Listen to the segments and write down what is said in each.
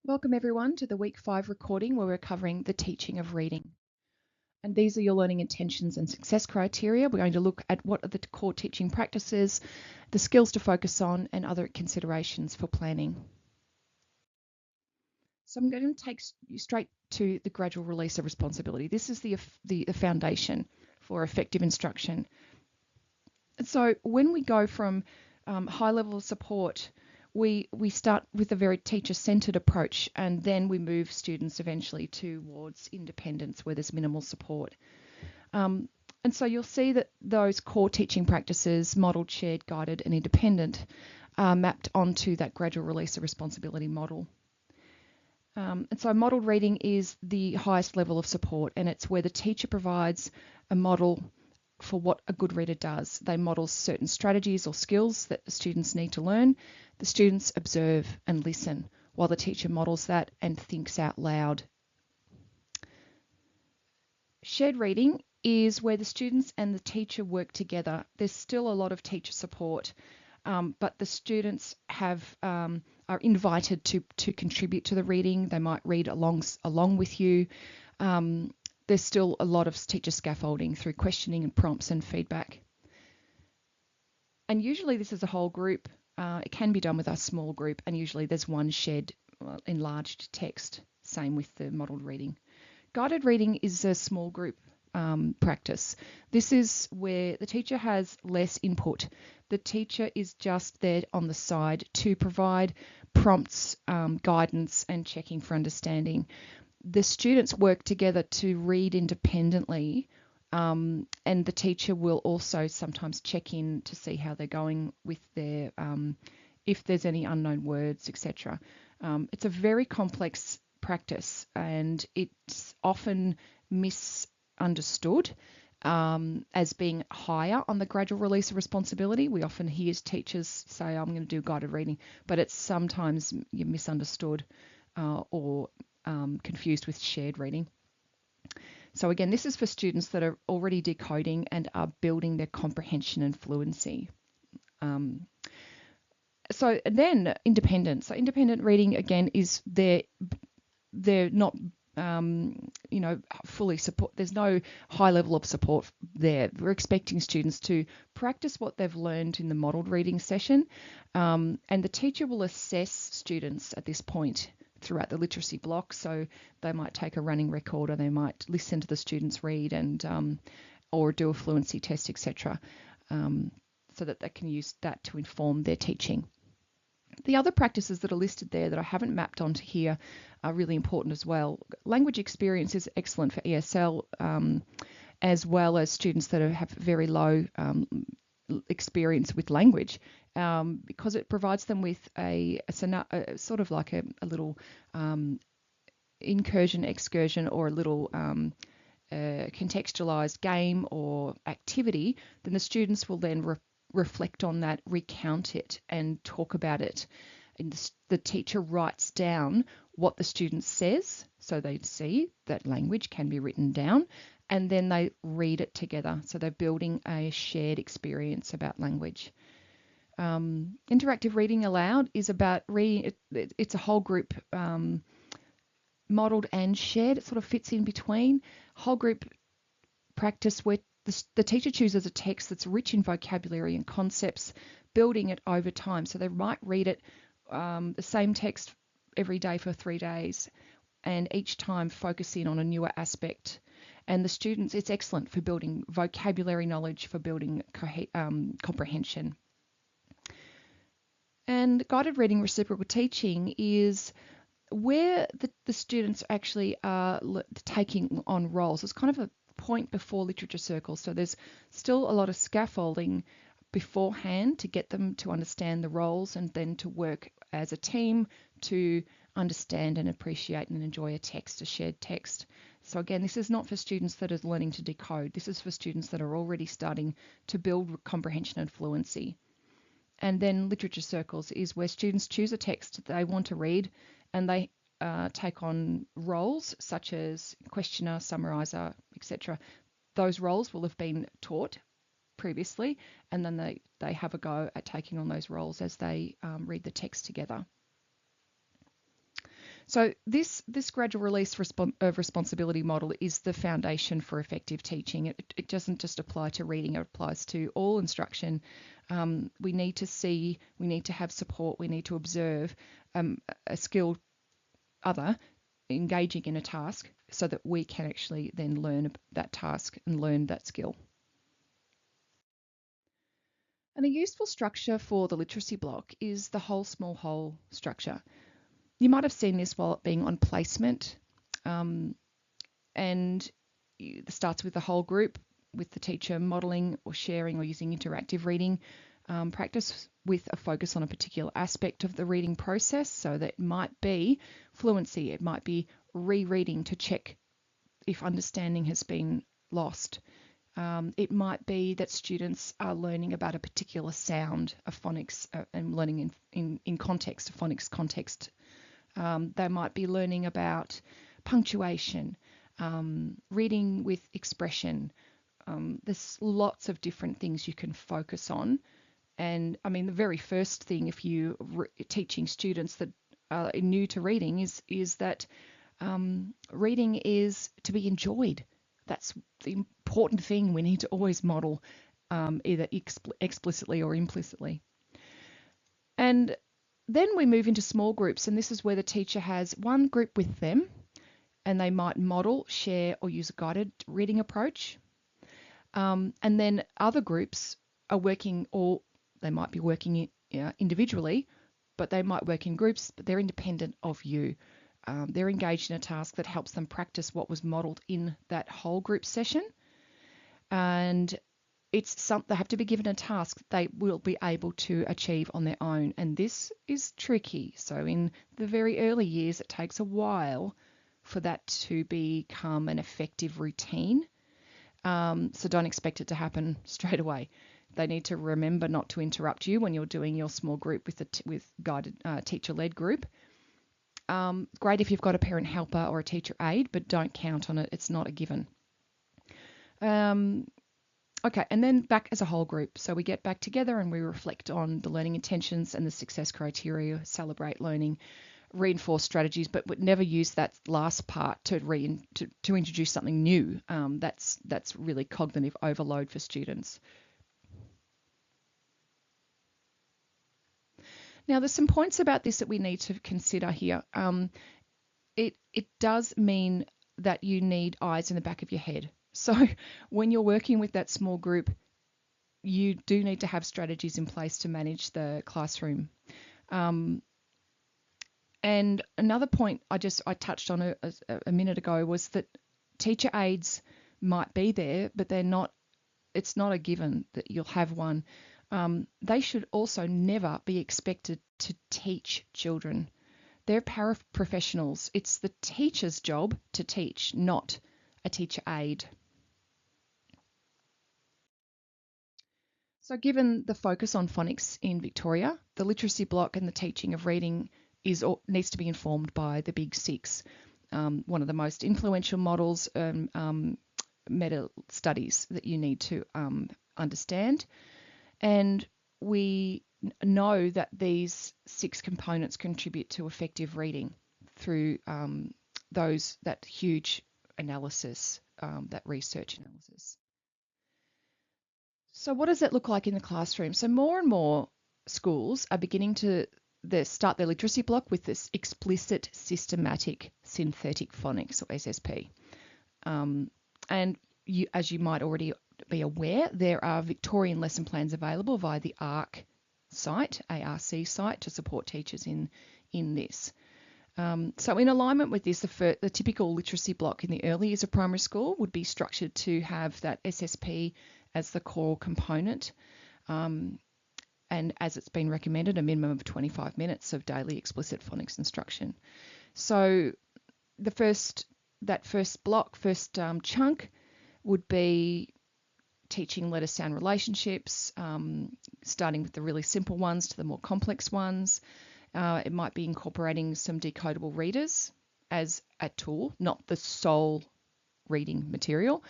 Welcome everyone to the week 5 recording where we're covering the teaching of reading. And these are your learning intentions and success criteria. We're going to look at what are the core teaching practices, the skills to focus on, and other considerations for planning. So I'm going to take you straight to the gradual release of responsibility. This is the foundation for effective instruction. And so when we go from high level of support, we start with a very teacher-centered approach, and then we move students eventually towards independence where there's minimal support. And so you'll see that those core teaching practices, modelled, shared, guided, and independent, are mapped onto that gradual release of responsibility model. And so modelled reading is the highest level of support, and it's where the teacher provides a model for what a good reader does. They model certain strategies or skills that the students need to learn. The students observe and listen while the teacher models that and thinks out loud. Shared reading is where the students and the teacher work together. There's still a lot of teacher support, but the students are invited to contribute to the reading. They might read along with you. There's still a lot of teacher scaffolding through questioning and prompts and feedback. And usually this is a whole group. It can be done with a small group, and usually there's one shared enlarged text. Same with the modelled reading. Guided reading is a small group practice. This is where the teacher has less input. The teacher is just there on the side to provide prompts, guidance, and checking for understanding. The students work together to read independently, and the teacher will also sometimes check in to see how they're going with their, if there's any unknown words, etc. It's a very complex practice, and it's often misunderstood as being higher on the gradual release of responsibility. We often hear teachers say, I'm going to do guided reading, but it's sometimes misunderstood or confused with shared reading. So again, this is for students that are already decoding and are building their comprehension and fluency. So then independent. So independent reading again is they're not fully support. There's no high level of support there. We're expecting students to practice what they've learned in the modelled reading session, and the teacher will assess students at this point throughout the literacy block. So they might take a running record, or they might listen to the students read and or do a fluency test, etc., so that they can use that to inform their teaching. The other practices that are listed there that I haven't mapped onto here are really important as well. Language experience is excellent for ESL, as well as students that have very low experience with language, because it provides them with a sort of like a little incursion, excursion, or a little contextualized game or activity. Then the students will then reflect on that, recount it, and talk about it. And the teacher writes down what the student says, so they see that language can be written down, and then they read it together. So they're building a shared experience about language. Interactive reading aloud is about reading. It's a whole group, modelled and shared. It sort of fits in between. Whole group practice where the teacher chooses a text that's rich in vocabulary and concepts, building it over time. So they might read it, the same text every day for 3 days, and each time focus in on a newer aspect. And the students, it's excellent for building vocabulary knowledge, for building comprehension. And guided reading reciprocal teaching is where the students actually are taking on roles. It's kind of a point before literature circles. So there's still a lot of scaffolding beforehand to get them to understand the roles and then to work as a team to understand and appreciate and enjoy a text, a shared text. So again, this is not for students that are learning to decode. This is for students that are already starting to build comprehension and fluency. And then literature circles is where students choose a text they want to read, and they take on roles such as questioner, summariser, etc. Those roles will have been taught previously, and then they have a go at taking on those roles as they read the text together. So this gradual release of responsibility model is the foundation for effective teaching. It doesn't just apply to reading, it applies to all instruction. We need to see, we need to have support, we need to observe a skilled other engaging in a task so that we can actually then learn that task and learn that skill. And a useful structure for the literacy block is the whole small whole structure. You might have seen this while being on placement, and it starts with the whole group, with the teacher modelling or sharing or using interactive reading practice with a focus on a particular aspect of the reading process. So that might be fluency, it might be rereading to check if understanding has been lost. It might be that students are learning about a particular sound of phonics and learning in context, of phonics context. They might be learning about punctuation, reading with expression. There's lots of different things you can focus on. And I mean, the very first thing, if you're teaching students that are new to reading, is that reading is to be enjoyed. That's the important thing we need to always model, either explicitly or implicitly. And then we move into small groups, and this is where the teacher has one group with them, and they might model, share, or use a guided reading approach. And then other groups are working, or they might be working individually, but they might work in groups, but they're independent of you. They're engaged in a task that helps them practice what was modelled in that whole group session. And they have to be given a task they will be able to achieve on their own. And this is tricky. So in the very early years, it takes a while for that to become an effective routine. So don't expect it to happen straight away. They need to remember not to interrupt you when you're doing your small group with guided teacher-led group. Great if you've got a parent helper or a teacher aide, but don't count on it. It's not a given. Okay, and then back as a whole group. So we get back together and we reflect on the learning intentions and the success criteria, celebrate learning, reinforce strategies, but would never use that last part to introduce something new. That's really cognitive overload for students. Now, there's some points about this that we need to consider here. It does mean that you need eyes in the back of your head. So when you're working with that small group, you do need to have strategies in place to manage the classroom. And another point I touched on a minute ago was that teacher aides might be there, but it's not a given that you'll have one. They should also never be expected to teach children. They're paraprofessionals. It's the teacher's job to teach, not a teacher aide. So given the focus on phonics in Victoria, the literacy block and the teaching of reading needs to be informed by the Big Six, one of the most influential models, meta studies that you need to understand. And we know that these 6 components contribute to effective reading through that huge analysis, that research analysis. So what does that look like in the classroom? So more and more schools are beginning to start their literacy block with this explicit systematic synthetic phonics, or SSP. And as you might already be aware, there are Victorian lesson plans available via the ARC site, ARC site, to support teachers in this. So in alignment with this, the typical literacy block in the early years of primary school would be structured to have that SSP as the core component, and as it's been recommended, a minimum of 25 minutes of daily explicit phonics instruction. So that first chunk would be teaching letter sound relationships, starting with the really simple ones to the more complex ones. It might be incorporating some decodable readers as a tool, not the sole reading material,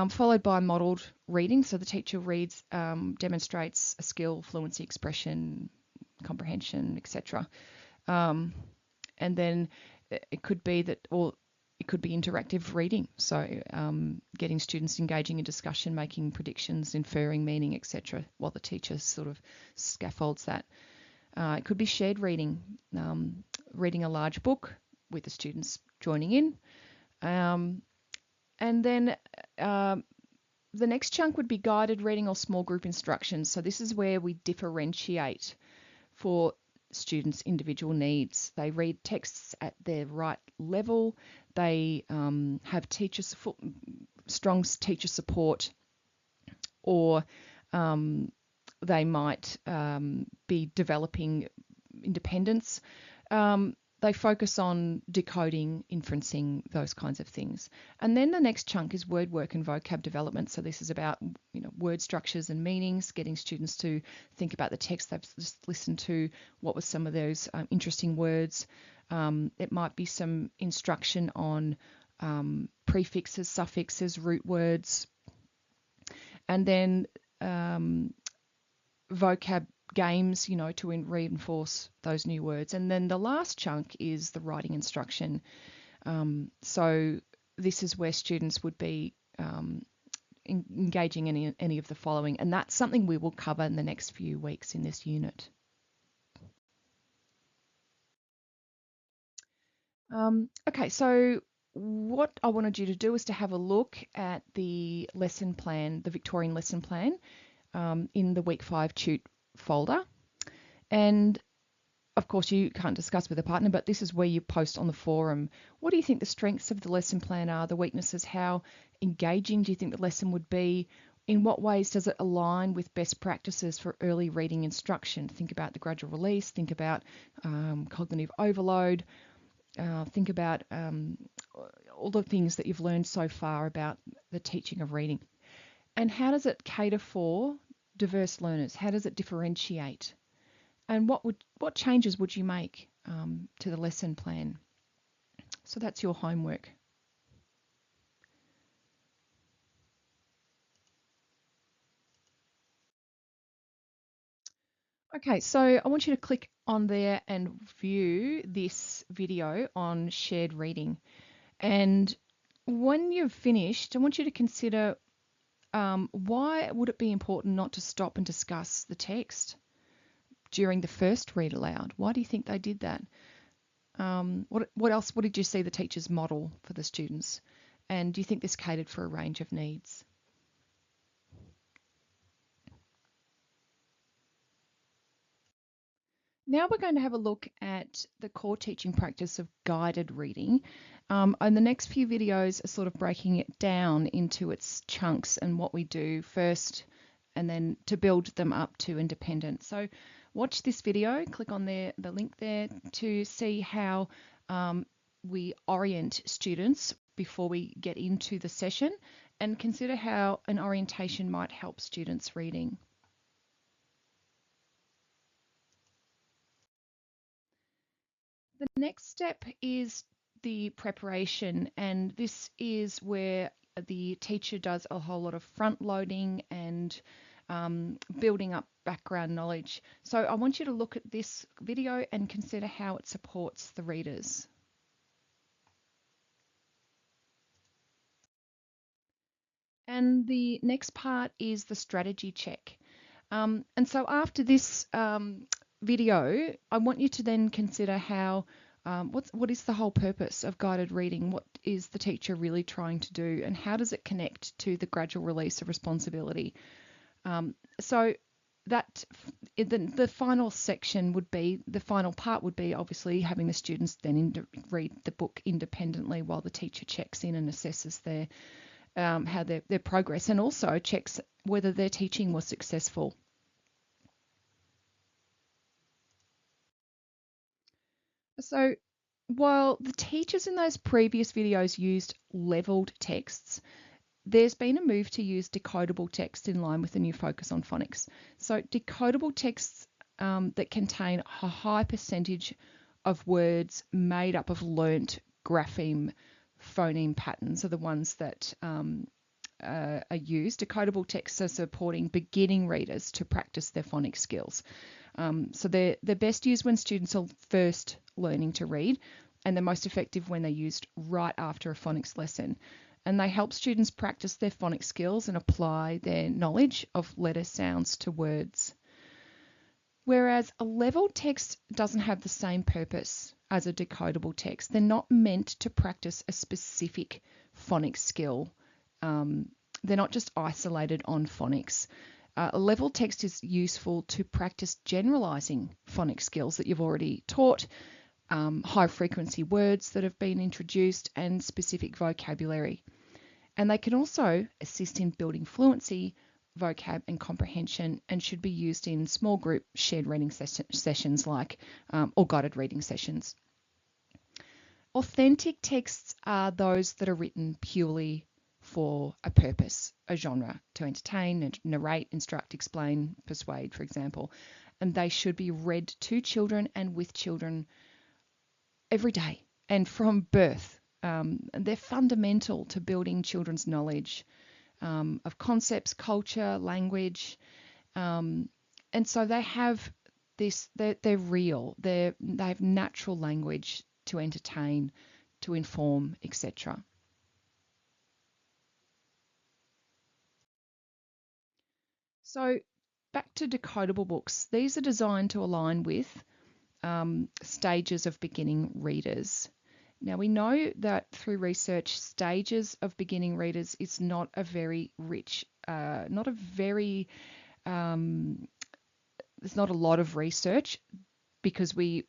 followed by modelled reading. So the teacher reads, demonstrates a skill, fluency, expression, comprehension, etc. And then it could be that, or it could be interactive reading. So getting students engaging in discussion, making predictions, inferring meaning, etc., while the teacher sort of scaffolds that. It could be shared reading, reading a large book with the students joining in. And then the next chunk would be guided reading or small group instructions. So this is where we differentiate for students' individual needs. They read texts at their right level. They have strong teacher support, or they might be developing independence. They focus on decoding, inferencing, those kinds of things. And then the next chunk is word work and vocab development. So this is about word structures and meanings, getting students to think about the text they've just listened to. What were some of those interesting words? It might be some instruction on prefixes, suffixes, root words. And then vocab games, to reinforce those new words. And then the last chunk is the writing instruction. So this is where students would be engaging in any of the following. And that's something we will cover in the next few weeks in this unit. Okay, so what I wanted you to do is to have a look at the lesson plan, the Victorian lesson plan, in the Week 5 Tute folder. And of course you can't discuss with a partner, but this is where you post on the forum. What do you think the strengths of the lesson plan are, the weaknesses? How engaging do you think the lesson would be? In what ways does it align with best practices for early reading instruction? Think about the gradual release, think about cognitive overload, think about all the things that you've learned so far about the teaching of reading. And how does it cater for diverse learners? How does it differentiate? And what changes would you make to the lesson plan? So that's your homework. Okay, so I want you to click on there and view this video on shared reading. And when you've finished, I want you to consider why would it be important not to stop and discuss the text during the first read aloud? Why do you think they did that? What else? What did you see the teachers model for the students? And do you think this catered for a range of needs? Now we're going to have a look at the core teaching practice of guided reading. And the next few videos are sort of breaking it down into its chunks and what we do first, and then to build them up to independent. So watch this video, click on the link there to see how we orient students before we get into the session, and consider how an orientation might help students reading. The next step is the preparation, and this is where the teacher does a whole lot of front loading and building up background knowledge. So I want you to look at this video and consider how it supports the readers. And the next part is the strategy check. And so after this video, I want you to then consider how what is the whole purpose of guided reading? What is the teacher really trying to do, and how does it connect to the gradual release of responsibility? So that the final section would be, the final part would be obviously having the students then read the book independently while the teacher checks in and assesses their how their progress, and also checks whether their teaching was successful. So while the teachers in those previous videos used leveled texts, there's been a move to use decodable text in line with the new focus on phonics. So decodable texts that contain a high percentage of words made up of learnt grapheme phoneme patterns are the ones that are used. Decodable texts are supporting beginning readers to practice their phonics skills. So they're best used when students are first learning to read, and they're most effective when they're used right after a phonics lesson. And they help students practice their phonics skills and apply their knowledge of letter sounds to words. Whereas a level text doesn't have the same purpose as a decodable text. They're not meant to practice a specific phonics skill. They're not just isolated on phonics. A level text is useful to practice generalizing phonics skills that you've already taught, high frequency words that have been introduced, and specific vocabulary. And they can also assist in building fluency, vocab and comprehension, and should be used in small group shared reading sessions or guided reading sessions. Authentic texts are those that are written purely for a purpose, a genre, to entertain, narrate, instruct, explain, persuade, for example. And they should be read to children and with children every day and from birth. And they're fundamental to building children's knowledge of concepts, culture, language. And so they have this, they're real, they have natural language to entertain, to inform, etc. So back to decodable books. These are designed to align with stages of beginning readers. Now we know that through research, stages of beginning readers is not a very rich, there's not a lot of research because we're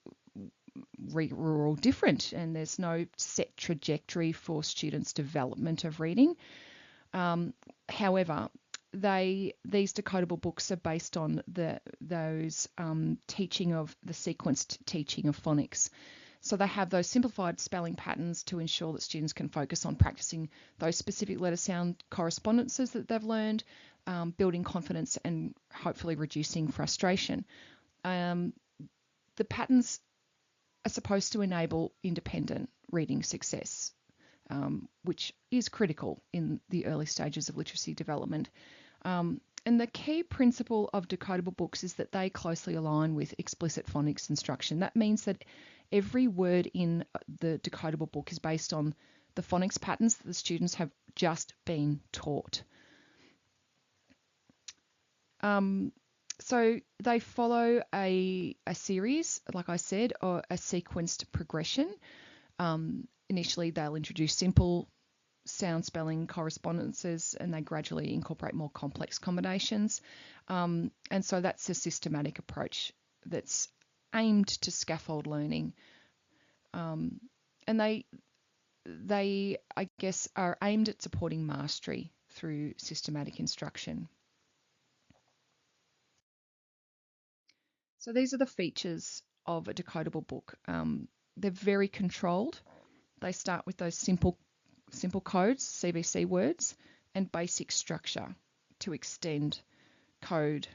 all different and there's no set trajectory for students' development of reading. However, these decodable books are based on those teaching of the sequenced teaching of phonics. So they have those simplified spelling patterns to ensure that students can focus on practicing those specific letter sound correspondences that they've learned, building confidence and hopefully reducing frustration. The patterns are supposed to enable independent reading success, which is critical in the early stages of literacy development. And the key principle of decodable books is that they closely align with explicit phonics instruction. That means that every word in the decodable book is based on the phonics patterns that the students have just been taught. So they follow a series, like I said, or a sequenced progression. Initially, they'll introduce simple sound spelling correspondences and they gradually incorporate more complex combinations. And so that's a systematic approach that's aimed to scaffold learning. And they, I guess, are aimed at supporting mastery through systematic instruction. So these are the features of a decodable book. They're very controlled. They start with those simple codes, CVC words, and basic structure to extend code.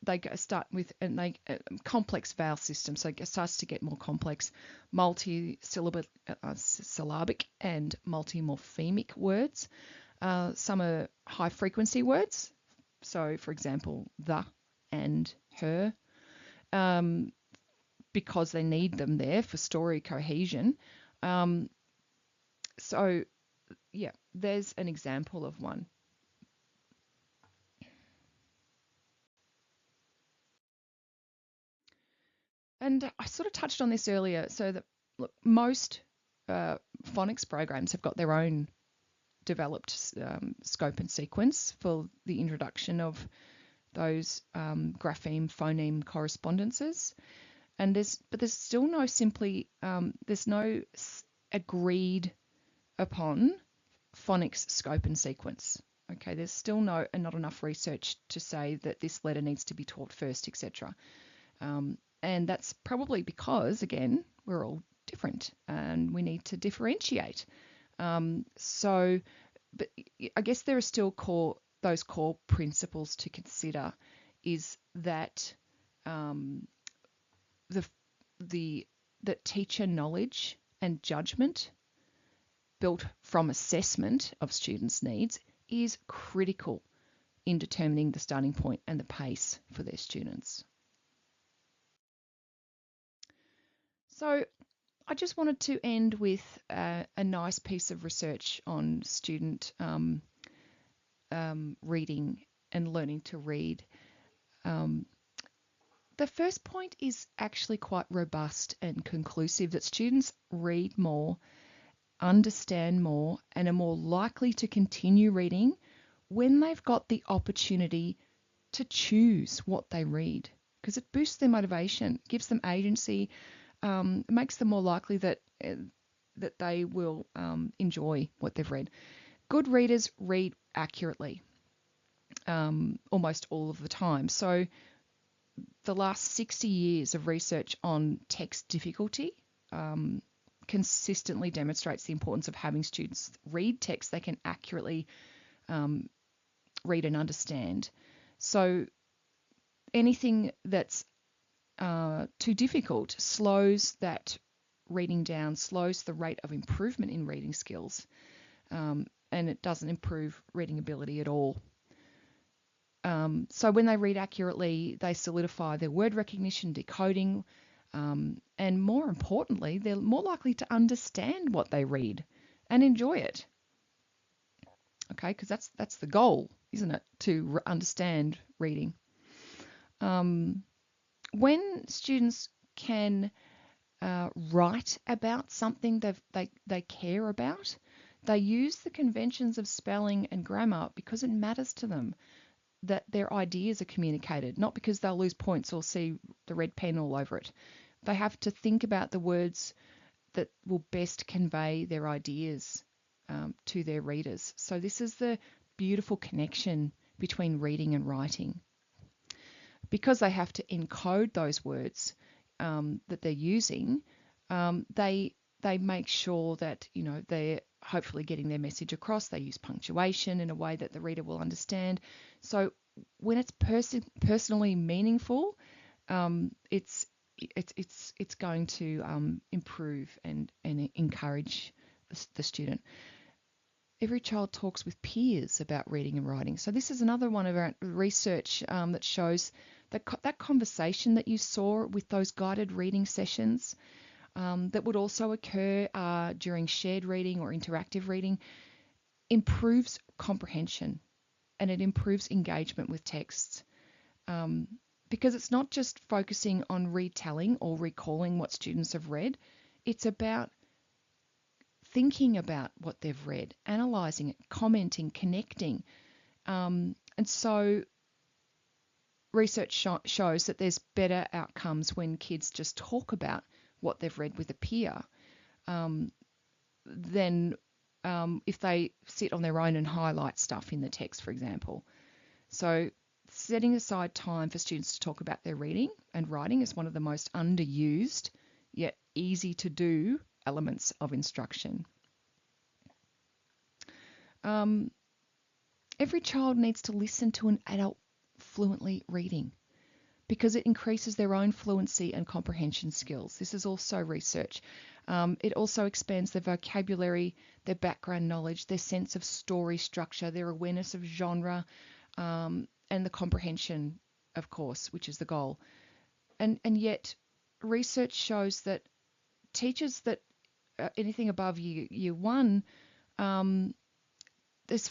They start with complex vowel systems, so it starts to get more complex, multi-syllabic and multi-morphemic words. Some are high-frequency words, so for example, the and her, because they need them there for story cohesion. So yeah, there's an example of one. And I sort of touched on this earlier. So that look, most phonics programs have got their own developed scope and sequence for the introduction of those grapheme phoneme correspondences. And there's still no there's no agreed upon phonics scope and sequence. Okay, there's still not enough research to say that this letter needs to be taught first, etc. And that's probably because, again, we're all different and we need to differentiate. But I guess there are still those core principles to consider is that that teacher knowledge and judgment built from assessment of students' needs is critical in determining the starting point and the pace for their students. So I just wanted to end with a nice piece of research on student reading and learning to read. The first point is actually quite robust and conclusive, that students read more, understand more, and are more likely to continue reading when they've got the opportunity to choose what they read, because it boosts their motivation, gives them agency, makes them more likely that they will enjoy what they've read. Good readers read accurately almost all of the time. So the last 60 years of research on text difficulty consistently demonstrates the importance of having students read text they can accurately read and understand. So anything that's too difficult slows that reading down, slows the rate of improvement in reading skills, and it doesn't improve reading ability at all. So when they read accurately, they solidify their word recognition, decoding, and more importantly, they're more likely to understand what they read and enjoy it. Okay, because that's the goal, isn't it? To understand reading. When students can write about something they care about, they use the conventions of spelling and grammar because it matters to them that their ideas are communicated, not because they'll lose points or see the red pen all over it. They have to think about the words that will best convey their ideas to their readers. So this is the beautiful connection between reading and writing. Because they have to encode those words that they're using, they make sure that they're hopefully getting their message across. They use punctuation in a way that the reader will understand. So when it's personally meaningful, it's going to improve and encourage the student. Every child talks with peers about reading and writing. So this is another one of our research that shows that conversation that you saw with those guided reading sessions that would also occur during shared reading or interactive reading improves comprehension, and it improves engagement with texts, because it's not just focusing on retelling or recalling what students have read. It's about thinking about what they've read, analysing it, commenting, connecting. And so research shows that there's better outcomes when kids just talk about what they've read with a peer than if they sit on their own and highlight stuff in the text, for example. So setting aside time for students to talk about their reading and writing is one of the most underused yet easy to do elements of instruction. Every child needs to listen to an adult fluently reading because it increases their own fluency and comprehension skills. This is also research. It also expands their vocabulary, their background knowledge, their sense of story structure, their awareness of genre, and the comprehension, of course, which is the goal. And yet research shows that teachers that anything above year one, there's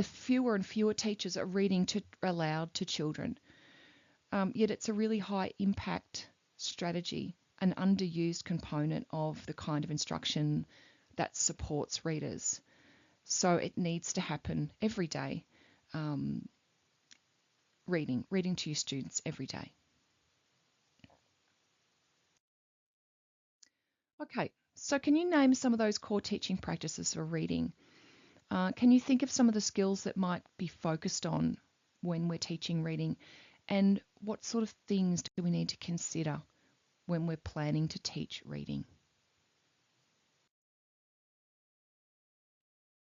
fewer and fewer teachers are reading aloud to children. Yet it's a really high impact strategy, an underused component of the kind of instruction that supports readers. So it needs to happen every day. Reading to your students every day. Okay, so can you name some of those core teaching practices for reading? Can you think of some of the skills that might be focused on when we're teaching reading? And what sort of things do we need to consider when we're planning to teach reading?